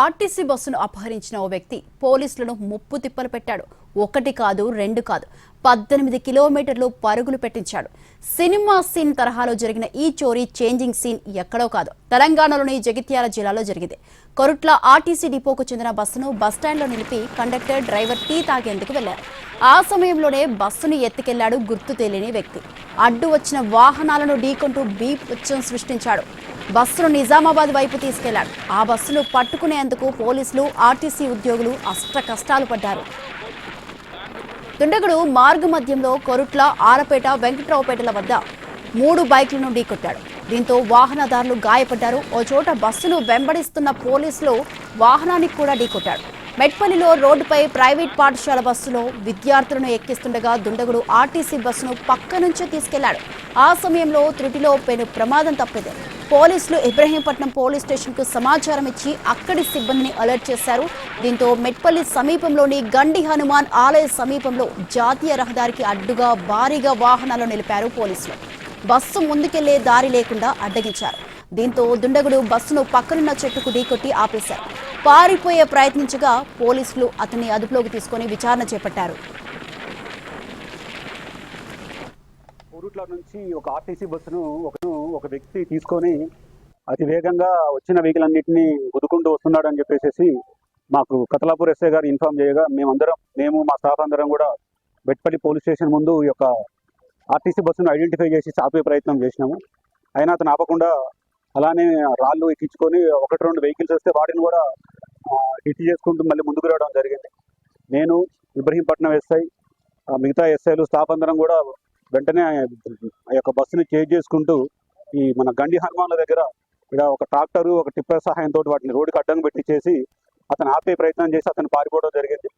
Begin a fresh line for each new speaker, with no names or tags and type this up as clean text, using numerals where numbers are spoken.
RTC బస్సును అపహరించిన ఓ వ్యక్తి పోలీసులను ముప్పు తిప్పలు పెట్టాడు. ఒకటి కాదు రెండు కాదు 18 కిలోమీటర్లు పరుగులు పెట్టించాడు. సినిమా సీన్ తరహాలో జరిగిన ఈ చోరీ చేంజింగ్ సీన్ ఎక్కడో కాదు, తెలంగాణలోని జగిత్యాల జిల్లాలో జరిగింది. కొరుట్ల ఆర్టీసీ డిపోకు చెందిన బస్సును బస్టాండ్లో నిలిపి కండక్టర్ డ్రైవర్ టీ తాగేందుకు వెళ్లారు. ఆ సమయంలోనే బస్సును ఎత్తుకెళ్లాడు గుర్తు తెలియని వ్యక్తి. అడ్డు వచ్చిన వాహనాలను ఢీకొంటూ బీభత్సం సృష్టించాడు. బస్సును నిజామాబాద్ వైపు తీసుకెళ్లాడు. ఆ బస్సును పట్టుకునేందుకు పోలీసులు, ఆర్టీసీ ఉద్యోగులు అష్ట కష్టాలు పడ్డారు. దుండగుడు మార్గ మధ్యంలో కొరుట్ల, ఆలపేట, వెంకట్రావుపేటల వద్ద 3 బైక్లను ఢీకొట్టాడు. దీంతో వాహనదారులు గాయపడ్డారు. ఓ చోట బస్సును వెంబడిస్తున్న పోలీసులు వాహనానికి కూడా ఢీకొట్టాడు. మెట్పల్లిలో రోడ్డుపై ప్రైవేట్ పాఠశాల బస్సులో విద్యార్థులను ఎక్కిస్తుండగా దుండగుడు ఆర్టీసీ బస్సును పక్క నుంచే తీసుకెళ్లాడు. ఆ సమయంలో త్రుటిలో పెను ప్రమాదం తప్పింది. పోలీసులు ఇబ్రహీంపట్నం పోలీస్ స్టేషన్కు సమాచారం ఇచ్చి అక్కడి సిబ్బందిని అలర్ట్ చేశారు. దీంతో మెట్పల్లి సమీపంలోని గండి హనుమాన్ ఆలయ సమీపంలో జాతీయ రహదారికి అడ్డుగా భారీగా వాహనాలు నిలిపారు పోలీసులు. బస్సు ముందుకెళ్లే దారి లేకుండా అడ్డగించారు. దీంతో దుండగుడు బస్సును పక్కనున్న చెట్టుకు ఢీకొట్టి ఆపేశారు. పారిపోయే ప్రయత్నించగా పోలీసులు అతన్ని అదుపులోకి తీసుకుని విచారణ చేపట్టారు.
కోరుట్ల నుంచి ఒక ఆర్టీసీ బస్సును ఒక వ్యక్తి తీసుకొని అతి వేగంగా వచ్చిన వెహికల్ అన్నింటినీ గుద్దుకుంటూ వస్తున్నాడని చెప్పేసి మాకు కతలాపూర్ ఎస్ఐ గారు ఇన్ఫార్మ్ చేయగా మేము మా స్టాఫ్ అందరం కూడా బెట్పల్లి పోలీస్ స్టేషన్ ముందు ఈ యొక్క ఆర్టీసీ బస్సును ఐడెంటిఫై చేసి ఆపే ప్రయత్నం చేసినాము. అయినా అతను ఆపకుండా అలానే రాళ్ళు ఎక్కించుకొని 1-2 వెహికల్స్ వస్తే వాటిని కూడా హిట్ చేసుకుంటూ మళ్ళీ ముందుకు రావడం జరిగింది. నేను, ఇబ్రహీంపట్నం ఎస్ఐ, మిగతా ఎస్ఐలు, స్టాఫ్ అందరం కూడా వెంటనే ఆ యొక్క బస్సుని చేంజ్ చేసుకుంటూ ఈ మన గండి హనుమాన్ల దగ్గర ఇక్కడ ఒక ట్రాక్టరు, ఒక టిప్పర్ సహాయంతో వాటిని రోడ్డుకి అడ్డం పెట్టించేసి అతను ఆపే ప్రయత్నం చేసి అతను పారిపోవడం జరిగింది.